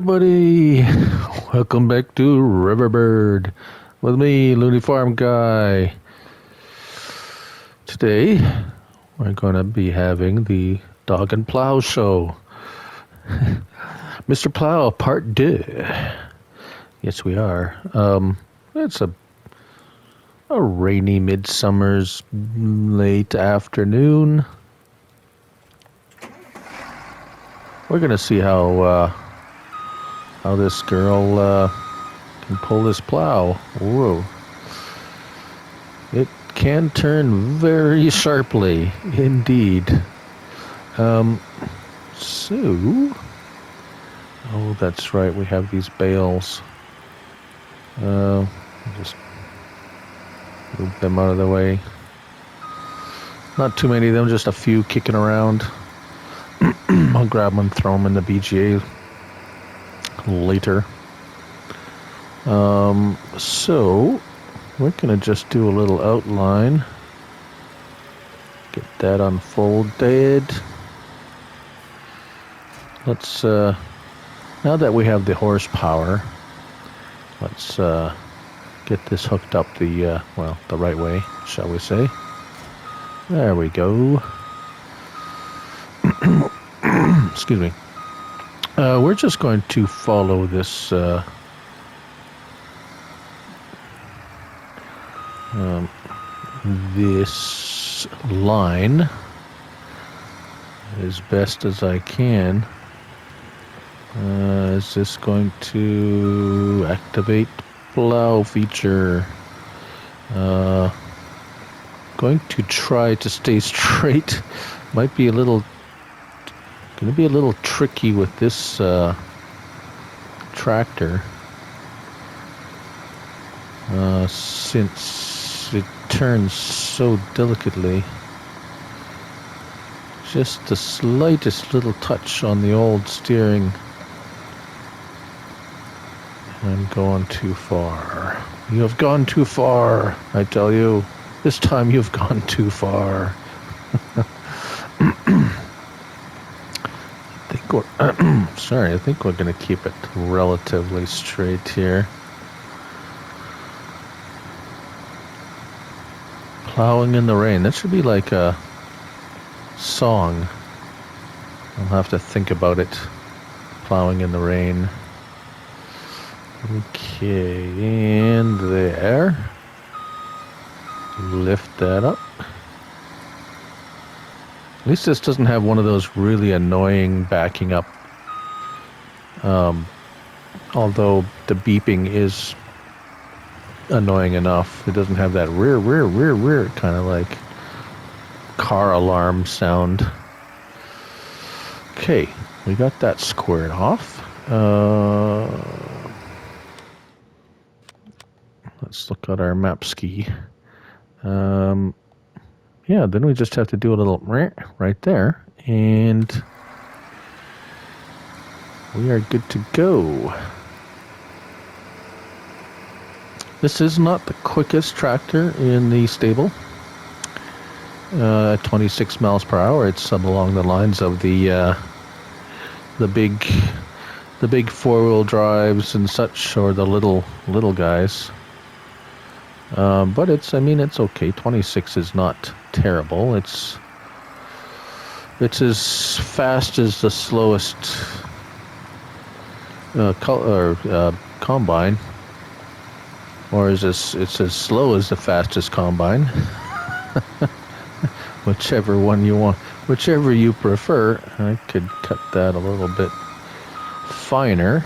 everybody, welcome back to Riverbird with me, Looney Farm Guy. Today, we're going to be having the Dog and Plow show. Mr. Plow, part 2. Yes, we are. It's a rainy midsummer's late afternoon. We're going to see how this girl can pull this plow. Whoa. It can turn very sharply, indeed. Oh, that's right, we have these bales. Just move them out of the way. Not too many of them, just a few kicking around. I'll grab them and throw them in the BGA later. So we're gonna just do a little outline. Get that unfolded. Let's now that we have the horsepower, let's get this hooked up the right way, shall we say. There we go. Excuse me. We're just going to follow this this line as best as I can. Is this going to activate plow feature? Going to try to stay straight. Might be going to be a little tricky with this tractor, since it turns so delicately. Just the slightest little touch on the old steering, I'm going too far. You have gone too far, I tell you. This time you've gone too far. I think we're going to keep it relatively straight here. Plowing in the rain. That should be like a song. I'll have to think about it. Plowing in the rain. Okay, and there. Lift that up. At least this doesn't have one of those really annoying backing up. Although the beeping is annoying enough. It doesn't have that rear kind of like car alarm sound. Okay, we got that squared off. Let's look at our map ski. Yeah, then we just have to do a little right there, and we are good to go. This is not the quickest tractor in the stable. At 26 miles per hour, it's along the lines of the big four-wheel drives and such, or the little guys. But it's okay. 26 is not terrible. It's as fast as the slowest combine, or it's as slow as the fastest combine. Whichever one you want, whichever you prefer. I could cut that a little bit finer.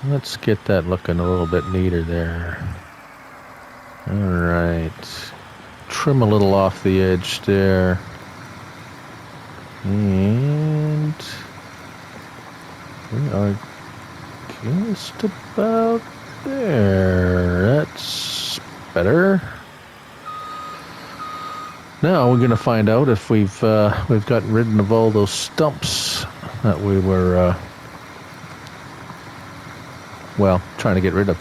Let's get that looking a little bit neater there. All right. Trim a little off the edge there. And we are just about there. That's better. Now we're going to find out if we've gotten rid of all those stumps that we were trying to get rid of.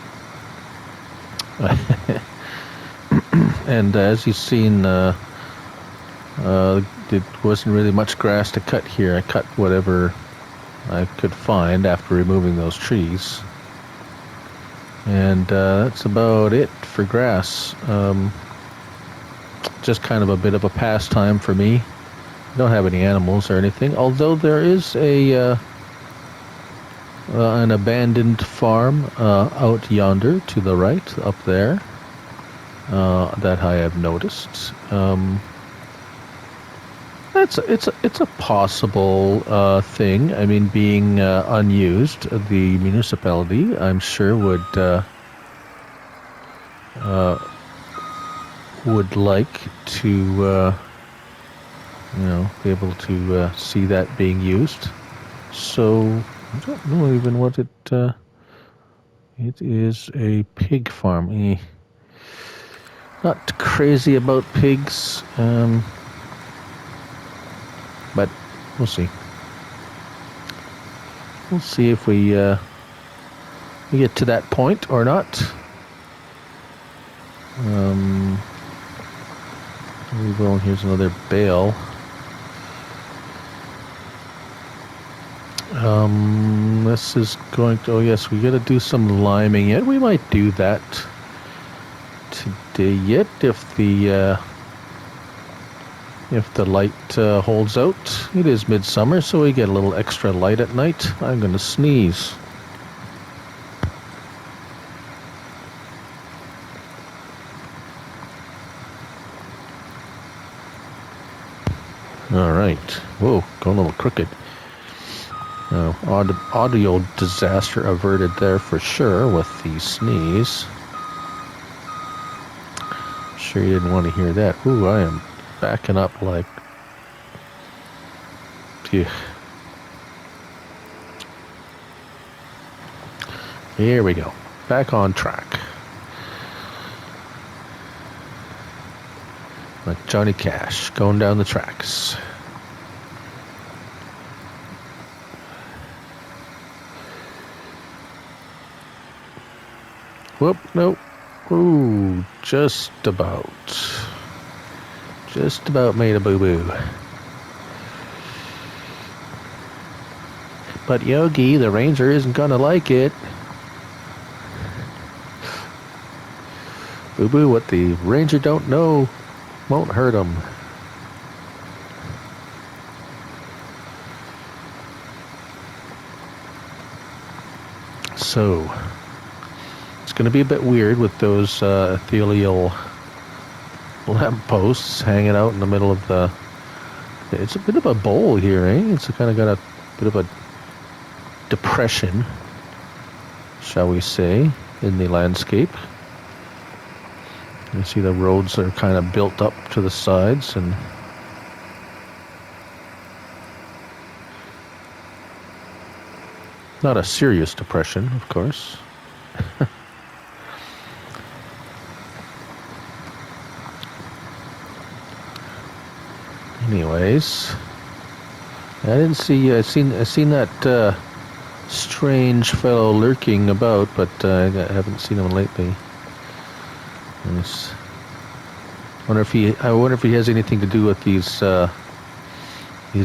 And as you've seen, it wasn't really much grass to cut here. I cut whatever I could find after removing those trees. And that's about it for grass. Just kind of a bit of a pastime for me. I don't have any animals or anything, although there is an abandoned farm out yonder to the right, up there, that I have noticed. It's a possible thing. I mean, being unused, the municipality, I'm sure, would like to, be able to see that being used. So I don't know even what it. It is a pig farm. Not crazy about pigs. But we'll see. We'll see if we get to that point or not. We will. Here's another bale. This is going to. Oh yes, we got to do some liming yet. We might do that today yet if the light holds out. It is midsummer, so we get a little extra light at night. I'm going to sneeze. All right. Whoa, going a little crooked. Audio disaster averted there for sure with the sneeze. Sure you didn't want to hear that. Ooh, I am backing up like... Phew. Here we go. Back on track. Like Johnny Cash going down the tracks. Whoop, nope. Ooh, just about made a boo-boo. But Yogi, the ranger, isn't gonna like it. Boo-boo, what the ranger don't know won't hurt him. So, it's going to be a bit weird with those ethereal lampposts hanging out in the middle of the... It's a bit of a bowl here, eh? It's kind of got a bit of a depression, shall we say, in the landscape. You see the roads are kind of built up to the sides, and not a serious depression, of course. Anyways, I didn't see. I seen that strange fellow lurking about, but I haven't seen him lately. Yes. I wonder if he has anything to do with these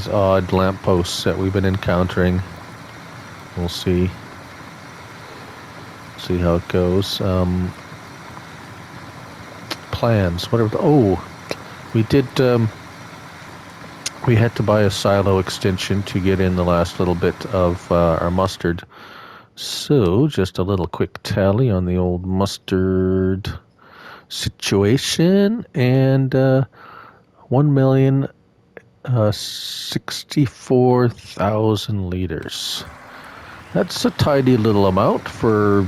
odd lampposts that we've been encountering. We'll see. See how it goes. Plans. Whatever. We did. We had to buy a silo extension to get in the last little bit of our mustard. So, just a little quick tally on the old mustard situation, and 1,064,000 liters. That's a tidy little amount for...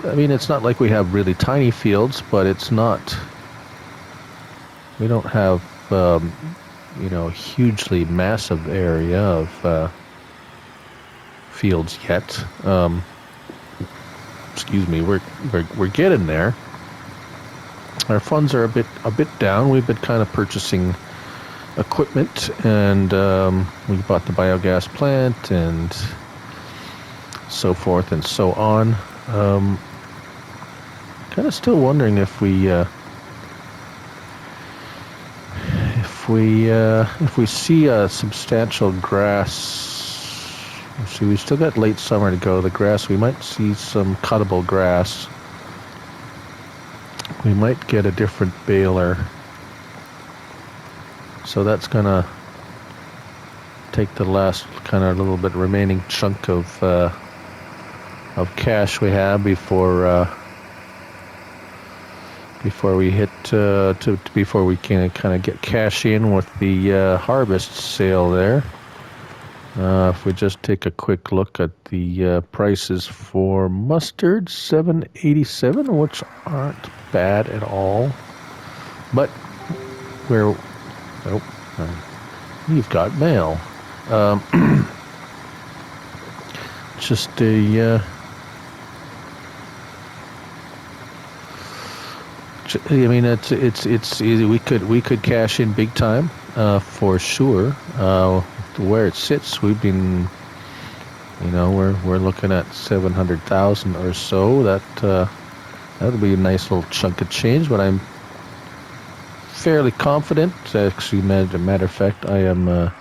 I mean, it's not like we have really tiny fields, but it's not... We don't have... hugely massive area of fields yet. Excuse me, we're getting there. Our funds are a bit down. We've been kind of purchasing equipment, and we bought the biogas plant and so forth and so on. Kind of still wondering if we see a substantial grass Let's see, we still got late summer to go. The grass, we might see some cuttable grass. We might get a different baler. So that's gonna take the last kind of little bit remaining chunk of cash we have before we hit before we can kind of get cash in with the harvest sale there. If we just take a quick look at the prices for mustard, $7.87, which aren't bad at all. But we're you've got mail. Just a. I mean, it's easy. We could cash in big time, for sure. Where it sits, we've been, we're looking at 700,000 or so. That'll be a nice little chunk of change. But I'm fairly confident. Actually, matter of fact, I am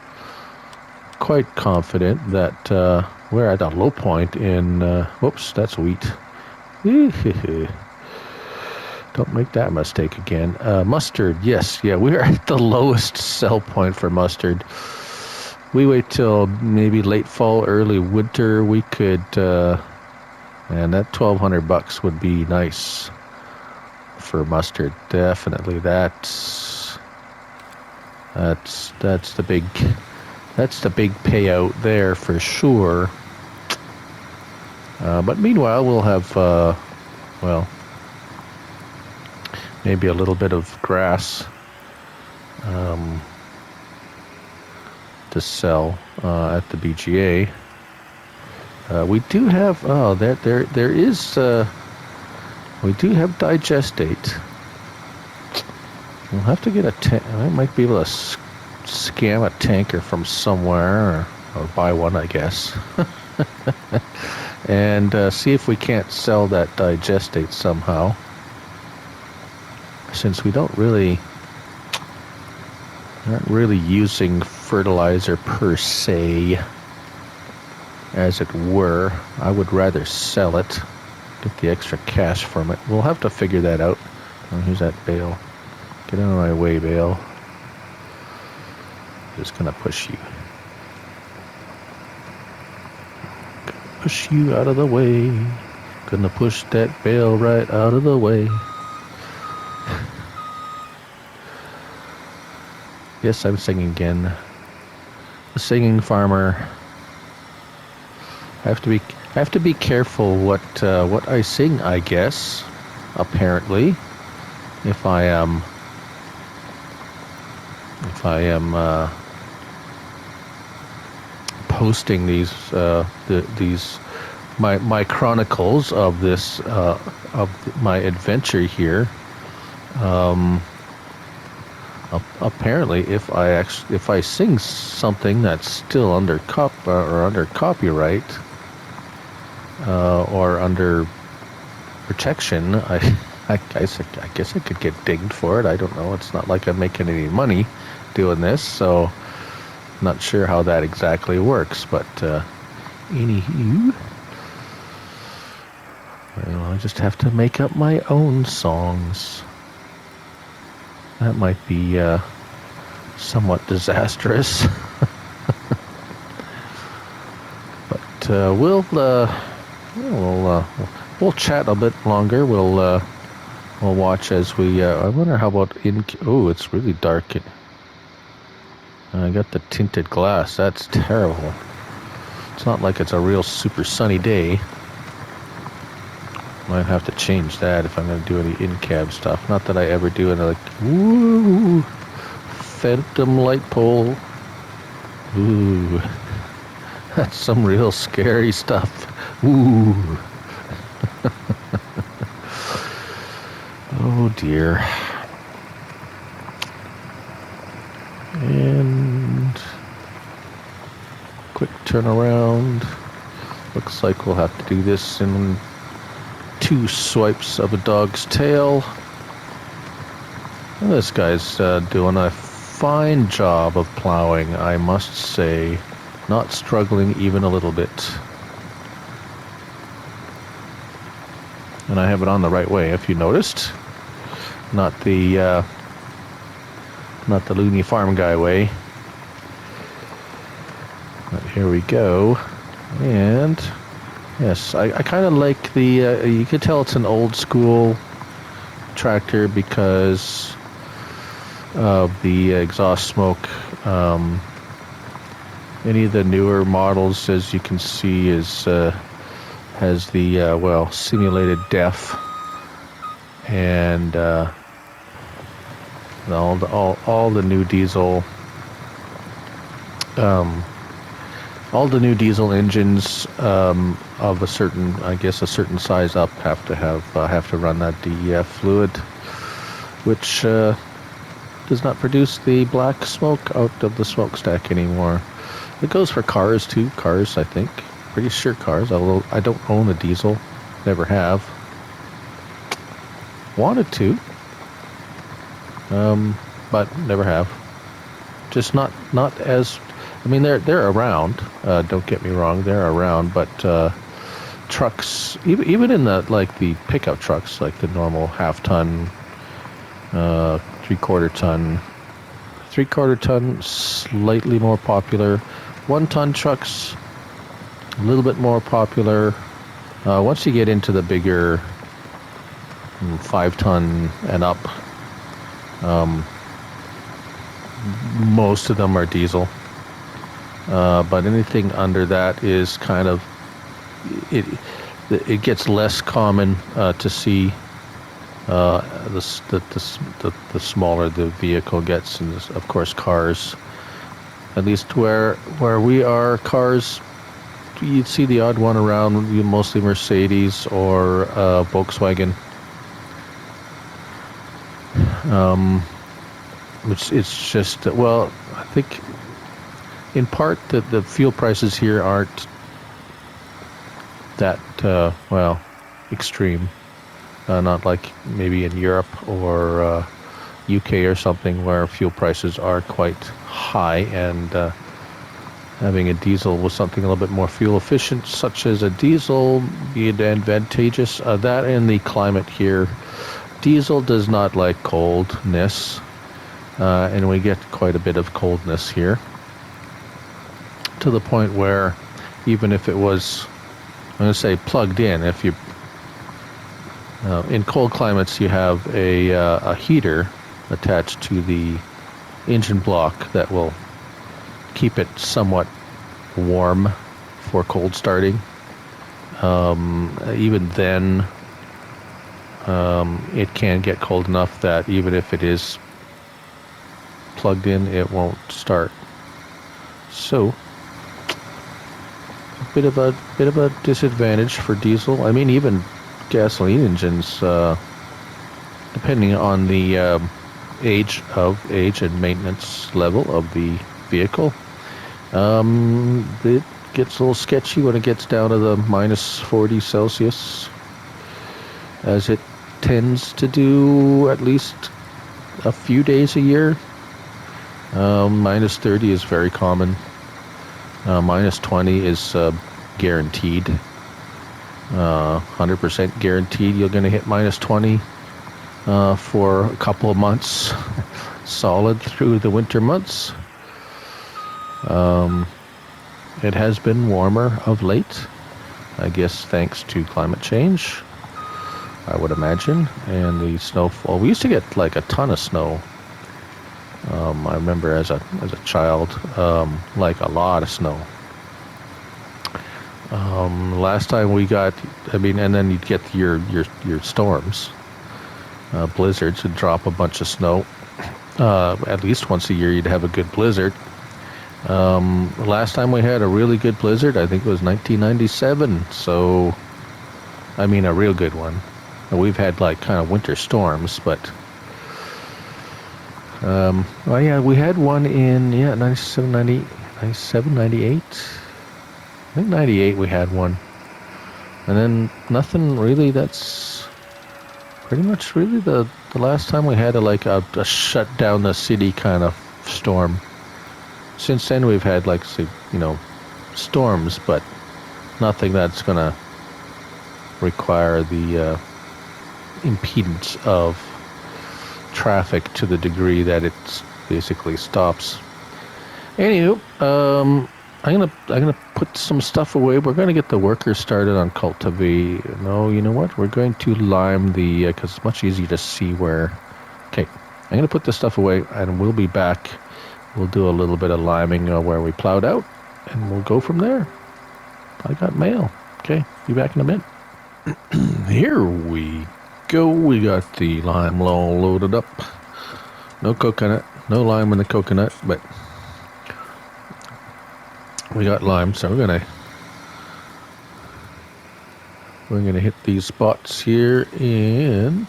quite confident that we're at a low point in. Whoops, that's wheat. Don't make that mistake again. Mustard, yes, yeah, we're at the lowest sell point for mustard. We wait till maybe late fall, early winter. We could, and that $1,200 would be nice for mustard. Definitely, that's the big payout there for sure. But meanwhile, we'll have maybe a little bit of grass to sell at the BGA. We do have there is we do have digestate. We'll have to get I might be able to scam a tanker from somewhere or buy one, I guess. And see if we can't sell that digestate somehow. Since we aren't really using fertilizer per se, as it were, I would rather sell it, get the extra cash from it. We'll have to figure that out. Oh, here's that bale. Get out of my way, bale. Just gonna push you. Push you out of the way. Gonna push that bale right out of the way. Yes, I'm singing again. The singing farmer. I have to be careful what I sing, I guess. Apparently, if I am posting these my chronicles of this of my adventure here. Apparently, if I sing something that's still under copyright or under protection, I guess I could get dinged for it. I don't know. It's not like I'm making any money doing this, so not sure how that exactly works. But anywho, well, I just have to make up my own songs. That might be somewhat disastrous. But we'll chat a bit longer. We'll watch as we. I wonder how about Oh, it's really dark. I got the tinted glass. That's terrible. It's not like it's a real super sunny day. Might have to change that if I'm going to do any in-cab stuff. Not that I ever do any woo, phantom light pole. Ooh, that's some real scary stuff. Ooh. Oh dear. And quick turnaround. Looks like we'll have to do this in 2 swipes of a dog's tail. And this guy's doing a fine job of plowing, I must say. Not struggling even a little bit. And I have it on the right way, if you noticed. Not the loony farm guy way. But here we go. And yes, I kind of like the, you could tell it's an old school tractor because of the exhaust smoke. Any of the newer models, as you can see, has the simulated DEF, and all the new diesel, all the new diesel engines of a certain, I guess, a certain size up have to run that DEF fluid, which does not produce the black smoke out of the smokestack anymore. It goes for cars too. Cars, I think. Pretty sure cars. Although I don't own a diesel, never have. Wanted to, but never have. Just not as. I mean, they're around. Don't get me wrong, they're around. But trucks, even in the pickup trucks, like the normal half-ton, 3/4 ton. 3/4 ton, slightly more popular. 1-ton trucks, a little bit more popular. Once you get into the bigger 5-ton and up, most of them are diesel. But anything under that is kind of, it gets less common to see. The smaller the vehicle gets, and of course cars. At least where we are, cars, you'd see the odd one around, mostly Mercedes or Volkswagen. Which it's just, well, I think in part that the fuel prices here aren't that extreme. Not like maybe in Europe or UK or something where fuel prices are quite high, and having a diesel with something a little bit more fuel efficient, such as a diesel, be advantageous. That and the climate here. Diesel does not like coldness, and we get quite a bit of coldness here, to the point where even if it was, I'm going to say plugged in, if you in cold climates, you have a heater attached to the engine block that will keep it somewhat warm for cold starting. Even then, it can get cold enough that even if it is plugged in, it won't start. So, a bit of a disadvantage for diesel. I mean, even gasoline engines, depending on the age and maintenance level of the vehicle, it gets a little sketchy when it gets down to the minus 40 Celsius, as it tends to do at least a few days a year. Minus 30 is very common. Minus 20 is guaranteed. 100% guaranteed you're going to hit minus 20 for a couple of months, solid through the winter months. It has been warmer of late, I guess thanks to climate change, I would imagine, and the snowfall. We used to get like a ton of snow. I remember as a child, like a lot of snow. Last time we got, and then you'd get your storms, blizzards would drop a bunch of snow. At least once a year you'd have a good blizzard. Last time we had a really good blizzard, I think it was 1997. So, a real good one. We've had like kind of winter storms, but we had one in 97, 98. I think 98 we had one. And then nothing really. That's pretty much really the last time we had a shut down the city kind of storm. Since then we've had storms, but nothing that's going to require the impedance of traffic to the degree that it basically stops. Anywho, I'm gonna put some stuff away. We're gonna get the workers started on cultivate. No, you know what? We're going to lime the because it's much easier to see where. Okay, I'm gonna put this stuff away, and we'll be back. We'll do a little bit of liming where we plowed out, and we'll go from there. I got mail. Okay, be back in a minute. Here we go. We got the lime all loaded up. No coconut, no lime in the coconut, but we got lime, so we're gonna hit these spots here, and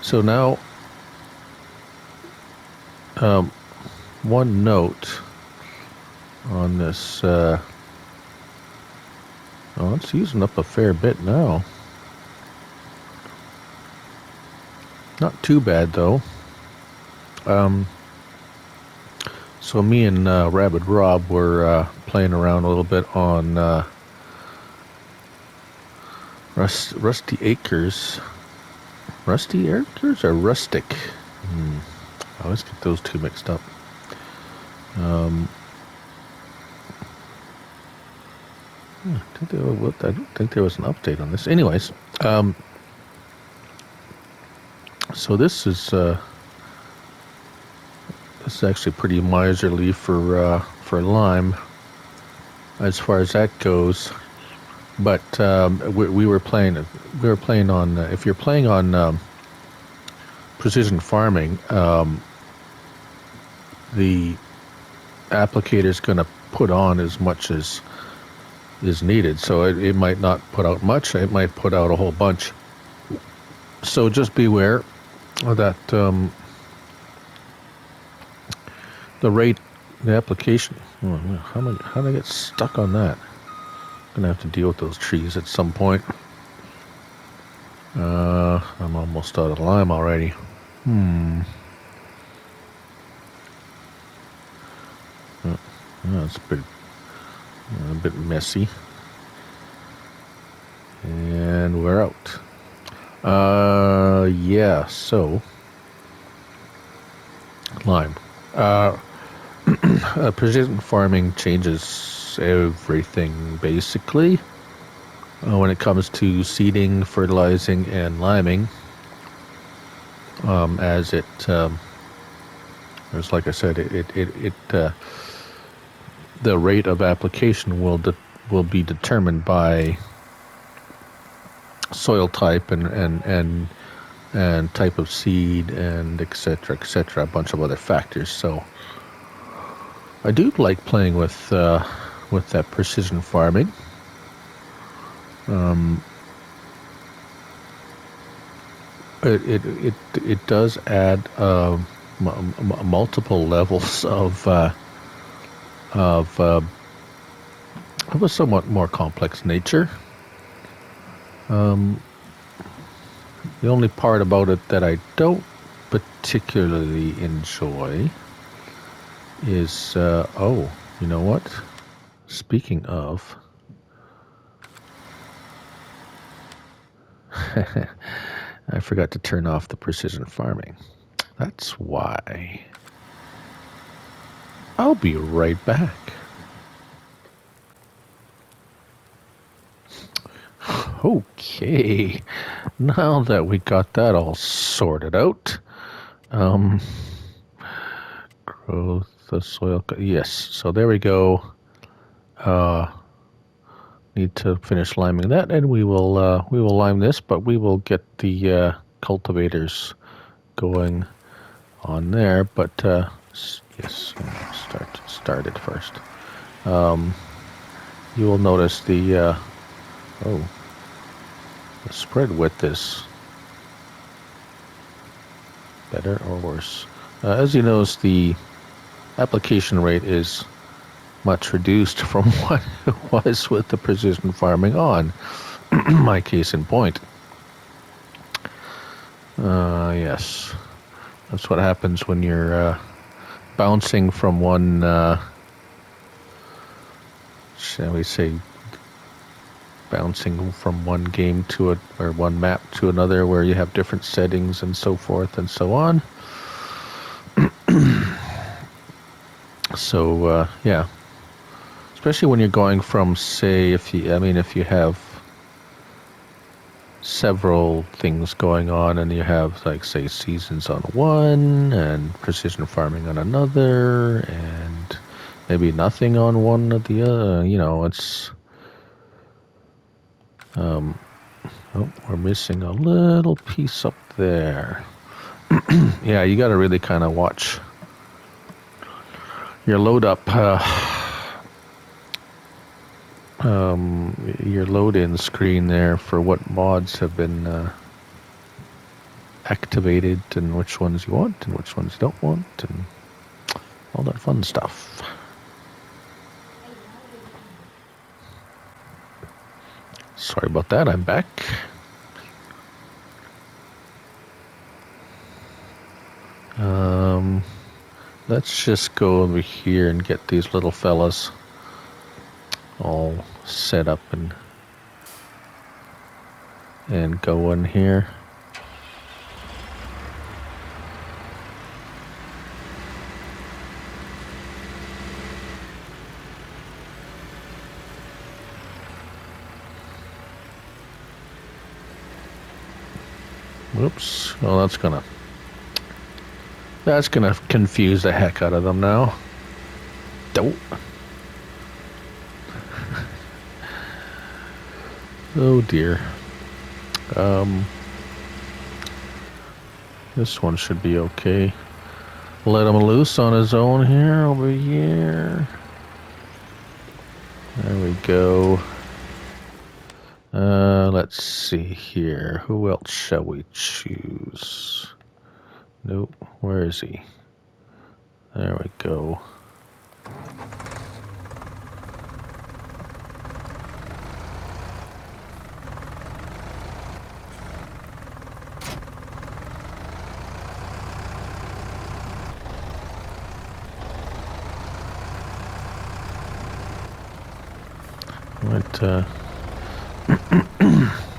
so now one note on this. Oh, it's using up a fair bit now. Not too bad though. So me and Rabid Rob were playing around a little bit on Rusty Acres. Rusty Acres or Rustic? I always get those two mixed up. I don't think there was an update on this. Anyways, so this is actually pretty miserly for lime as far as that goes. But we were playing on if you're playing on precision farming, the applicator is going to put on as much as is needed. So it might not put out much. It might put out a whole bunch. So just beware that the rate, the application. How did I get stuck on that? I'm gonna have to deal with those trees at some point. I'm almost out of lime already. That's a bit messy. And we're out. Yeah, so lime. Precision farming changes everything basically when it comes to seeding, fertilizing, and liming. As it, as like I said, the rate of application will be determined by soil type and type of seed and etc., a bunch of other factors. So I do like playing with that precision farming. It does add multiple levels of a somewhat more complex nature. The only part about it that I don't particularly enjoy is, oh, you know what? Speaking of, I forgot to turn off the precision farming. That's why. I'll be right back. Okay, now that we got that all sorted out, growth of soil. Yes, so there we go. Need to finish liming that, and we will lime this, but we will get the cultivators going on there. But yes, start it first. You will notice the the spread width is better or worse. As you notice, the application rate is much reduced from what it was with the precision farming on. My case in point. Yes, that's what happens when you're bouncing from one shall we say, bouncing from one game to or one map to another, where you have different settings and so forth and so on. So yeah, especially when you're going from, say, if you have several things going on, and you have, like, say, seasons on one and precision farming on another, and maybe nothing on one or the other. It's oh, we're missing a little piece up there. Yeah, you got to really kind of watch your load up, your load in screen there for what mods have been activated, and which ones you want and which ones you don't want, and all that fun stuff. Sorry about that, I'm back. Let's just go over here and get these little fellas all set up and going here. Whoops. Well, that's gonna confuse the heck out of them now. Don't. Oh dear. This one should be okay. Let him loose on his own here, over here. There we go. Let's see here. Who else shall we choose? Nope. Where is he? There we go. What,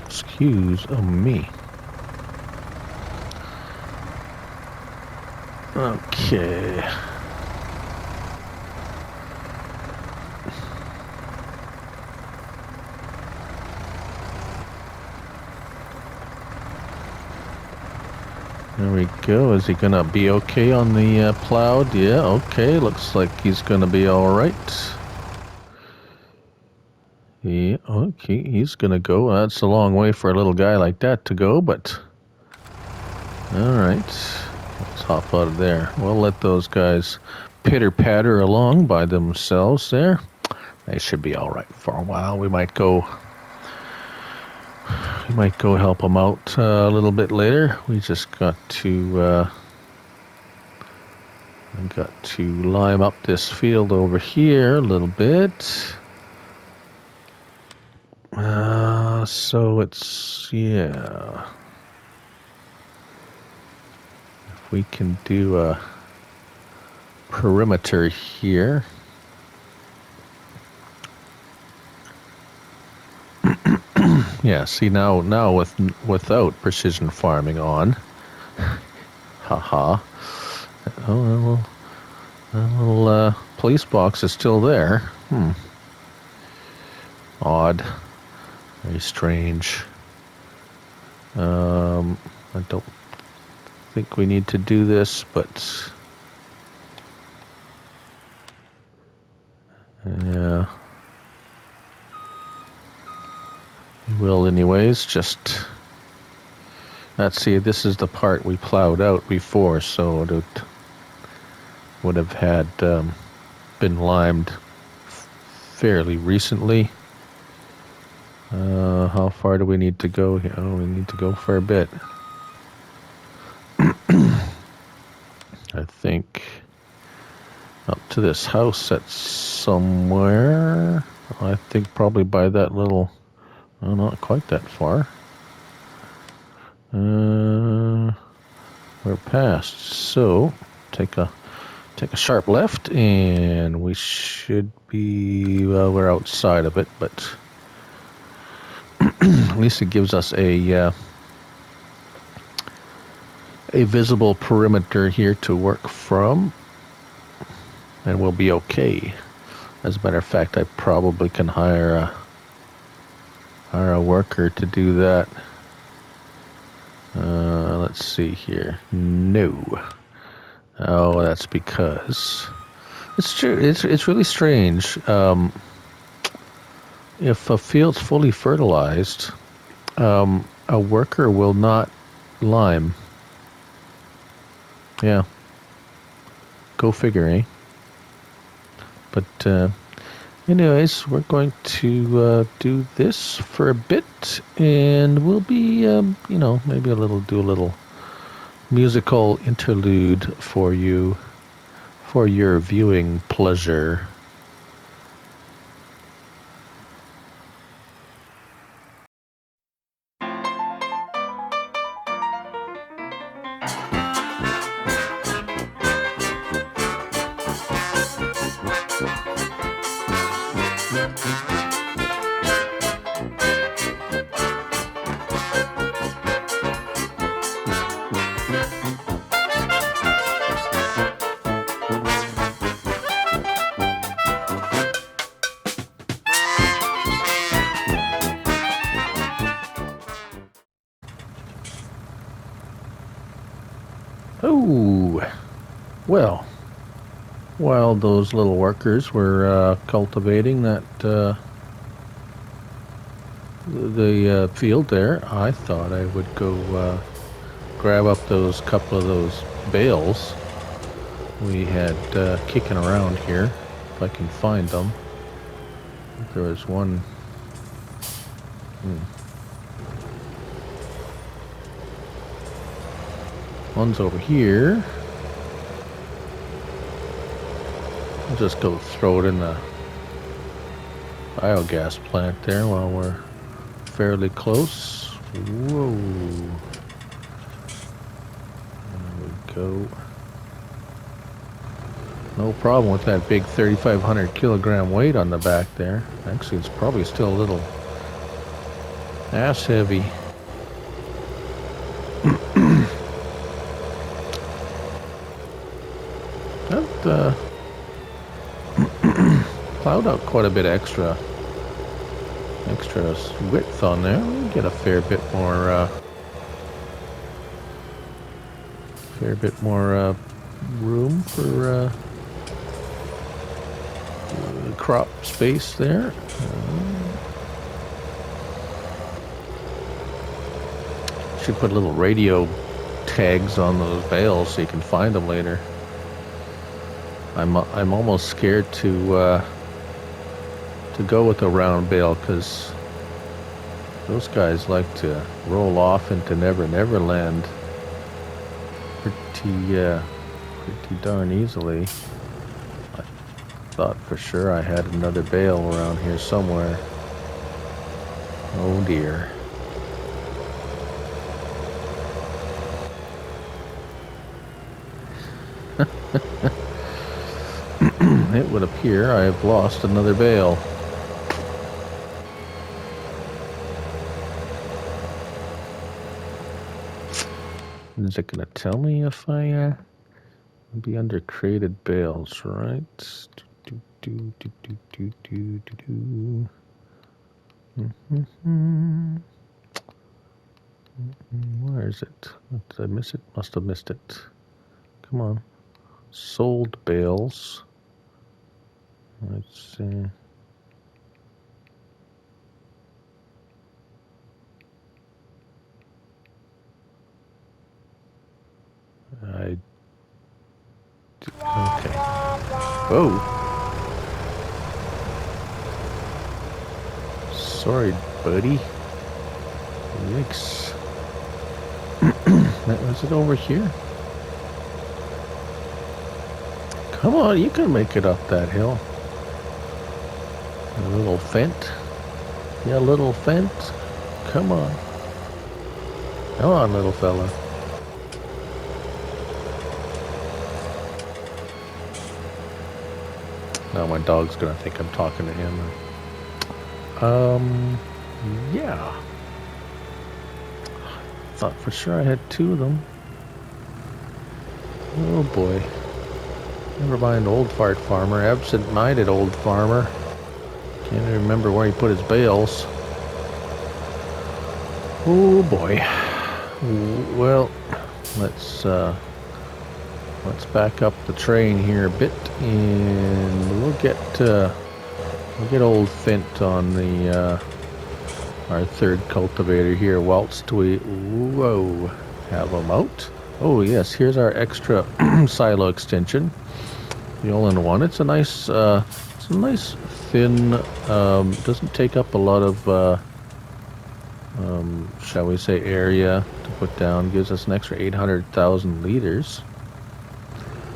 excuse me. Okay. There we go. Is he gonna be okay on the plow? Yeah, okay. Looks like he's gonna be alright. Yeah, okay, he's gonna go. That's a long way for a little guy like that to go, but alright. Let's hop out of there. We'll let those guys pitter-patter along by themselves there. They should be alright for a while. We might go help them out a little bit later. We just got to lime up this field over here a little bit. So it's, yeah. If we can do a perimeter here. Yeah, see now without precision farming on. Haha. Oh, that little police box is still there. Odd. Very strange. I don't think we need to do this, but yeah, we will anyways. Just let's see. This is the part we plowed out before, so it would have had been limed fairly recently. How far do we need to go here? Oh, we need to go for a bit. I think up to this house that's somewhere. I think probably by that little, oh, not quite that far. We're past, so take a take a sharp left, and we should be, well, we're outside of it, but at least it gives us a visible perimeter here to work from, and we'll be okay. As a matter of fact, I probably can hire a worker to do that. Let's see here. No. Oh, that's because it's true. It's really strange. If a field's fully fertilized, a worker will not lime. Yeah. Go figure, eh? But anyways, we're going to do this for a bit, and we'll be, maybe do a little musical interlude for you, for your viewing pleasure. Oh, well, while those little workers were cultivating that the field there, I thought I would go grab up those couple of those bales we had kicking around here, if I can find them. I think there was one. One's over here. I'll just go throw it in the biogas plant there while we're fairly close. Whoa. There we go. No problem with that big 3,500 kilogram weight on the back there. Actually, it's probably still a little ass heavy. That plowed out quite a bit extra width on there. We'll get a fair bit more room for crop space there. Should put little radio tags on those bales so you can find them later. I'm almost scared to go with a round bale, because those guys like to roll off into Never Never Land pretty darn easily. I thought for sure I had another bale around here somewhere. Oh dear. It would appear I have lost another bale. Is it going to tell me if I be under created bales, right? Where is it? Did I miss it? Must have missed it. Come on. Sold bales. Let's see. Okay. Whoa. Sorry, buddy. Yikes. Was it over here? Come on, you can make it up that hill. A little fent. Yeah, little fent. Come on. Come on, little fella. Now my dog's gonna think I'm talking to him. Yeah. Thought for sure I had 2 of them. Oh boy. Never mind, old fart farmer, absent-minded old farmer. Can't even remember where he put his bales. Oh boy. Well, let's back up the train here a bit, and we'll get old Fint on the our 3rd cultivator here whilst we have him out. Oh yes, here's our extra silo extension, the all-in-one. It's a nice thin, doesn't take up a lot of shall we say area to put down. Gives us an extra 800,000 liters.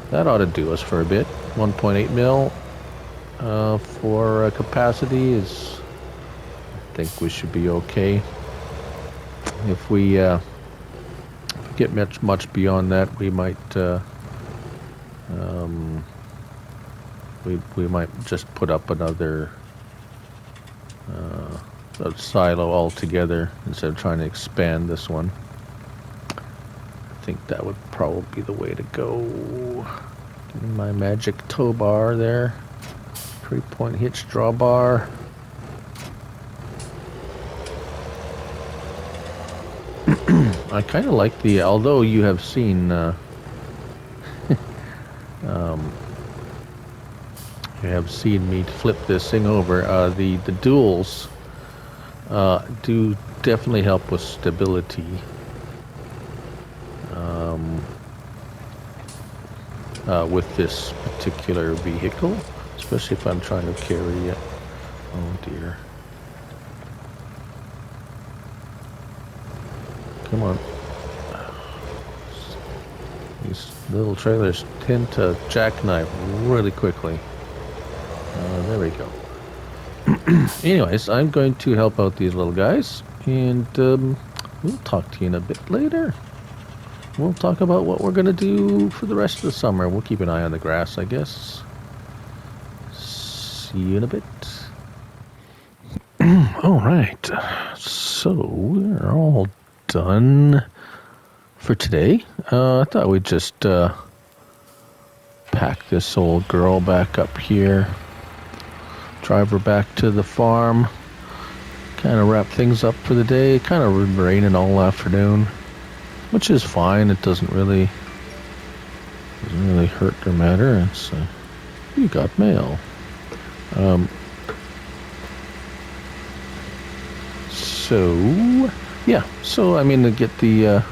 That ought to do us for a bit. 1.8 mil for capacity is, I think we should be okay. If we get much beyond that, we might we might just put up another silo altogether instead of trying to expand this one. I think that would probably be the way to go. Give me my magic tow bar there. 3-point hitch drawbar. I kind of like the, although you have seen you have seen me flip this thing over, the duals do definitely help with stability. With this particular vehicle, especially if I'm trying to carry it. Oh dear. Come on. These little trailers tend to jackknife really quickly. There we go. Anyways, I'm going to help out these little guys, and we'll talk to you in a bit later. We'll talk about what we're going to do for the rest of the summer. We'll keep an eye on the grass, I guess. See you in a bit. All right. So, we're all done for today. I thought we'd just pack this old girl back up here. Drive her back to the farm. Kind of wrap things up for the day. Kind of raining all afternoon, which is fine. It doesn't really hurt or matter. It's you got mail. So yeah. So I mean, to get the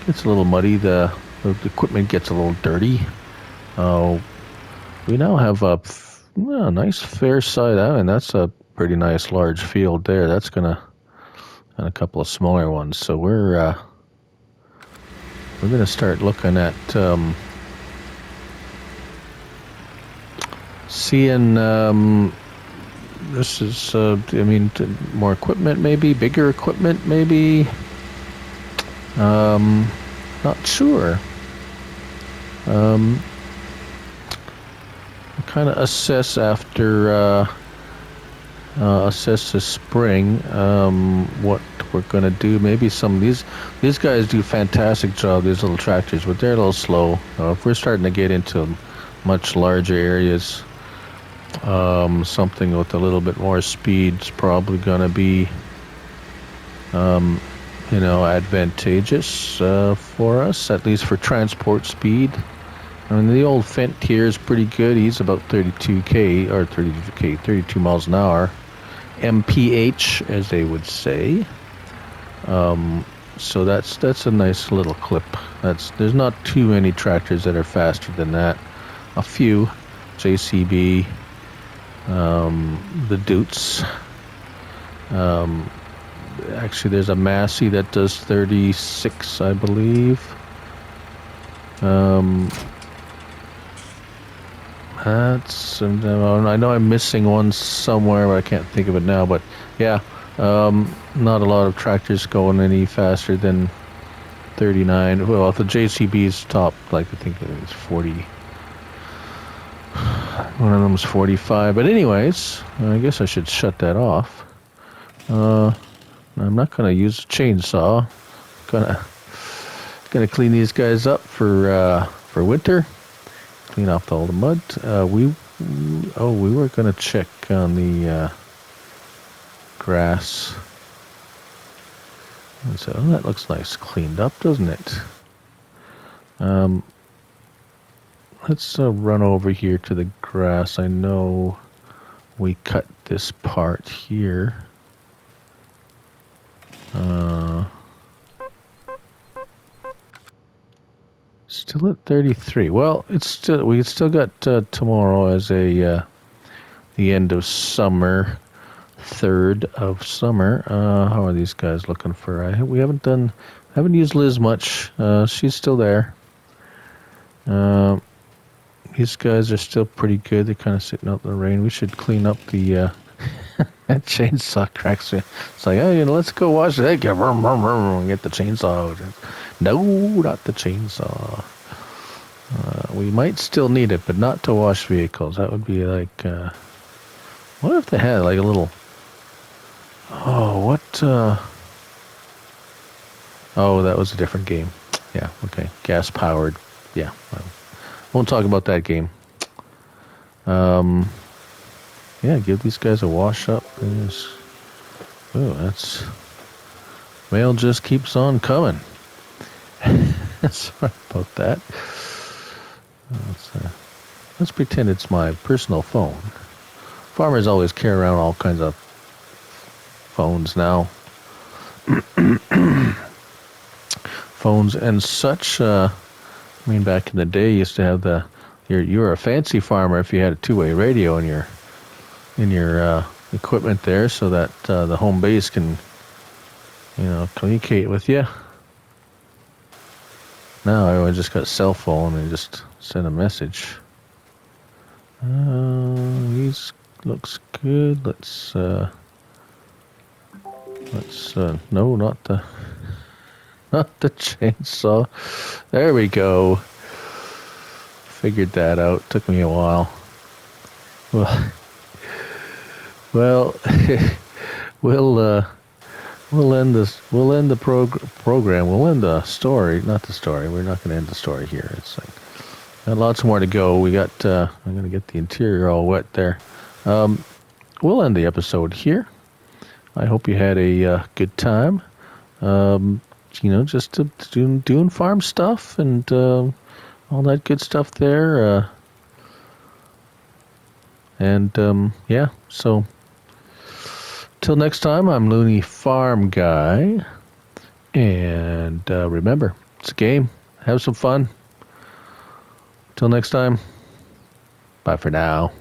gets a little muddy. The equipment gets a little dirty. We now have a nice fair size. I mean, that's a pretty nice large field there. That's gonna, and a couple of smaller ones. So we're gonna start looking at seeing. This is I mean, more equipment, maybe bigger equipment, maybe. Not sure. Kind of assess after assess this spring what we're gonna do. Maybe some of these guys do a fantastic job, these little tractors, but they're a little slow. If we're starting to get into much larger areas, something with a little bit more speed is probably gonna be advantageous for us, at least for transport speed. I mean, the old Fent here is pretty good. He's about 32 miles an hour. MPH, as they would say. So that's a nice little clip. There's not too many tractors that are faster than that. A few. JCB, the Deux. Actually, there's a Massey that does 36, I believe. I know I'm missing one somewhere, but I can't think of it now. But yeah, not a lot of tractors going any faster than 39. Well, the JCB's top, like I think it's 40. One of them's 45. But anyways, I guess I should shut that off. I'm not gonna use a chainsaw. Gonna clean these guys up for winter. Clean off all the mud. We were gonna check on the grass. And so that looks nice, cleaned up, doesn't it? Let's run over here to the grass. I know we cut this part here. Still at 33. Well, we still got tomorrow as the end of summer, 3rd of summer. How are these guys looking for? We haven't used Liz much. She's still there. These guys are still pretty good. They're kind of sitting out in the rain. We should clean up the that chainsaw cracks. It's like, hey, let's go wash it. Hey, get the chainsaw out. No, not the chainsaw. We might still need it, but not to wash vehicles. That would be like, what if they had like a little, that was a different game. Yeah, okay. Gas powered. Yeah, won't talk about that game. Yeah, give these guys a wash up. That's mail just keeps on coming. Sorry about that. Let's pretend it's my personal phone. Farmers always carry around all kinds of phones now. Phones and such. Back in the day, you used to have you were a fancy farmer if you had a two-way radio in your equipment there, so that the home base can, communicate with you. Now everyone just got a cell phone and just send a message. These looks good. Let's no, not the chainsaw. There we go. Figured that out. Took me a while. Well, we'll end this. We'll end the program. We'll end the story. Not the story. We're not going to end the story here. It's like got lots more to go. We got. I'm going to get the interior all wet there. We'll end the episode here. I hope you had a good time. Just doing farm stuff and all that good stuff there. So till next time, I'm Looney Farm Guy. And remember, it's a game. Have some fun. Till next time, bye for now.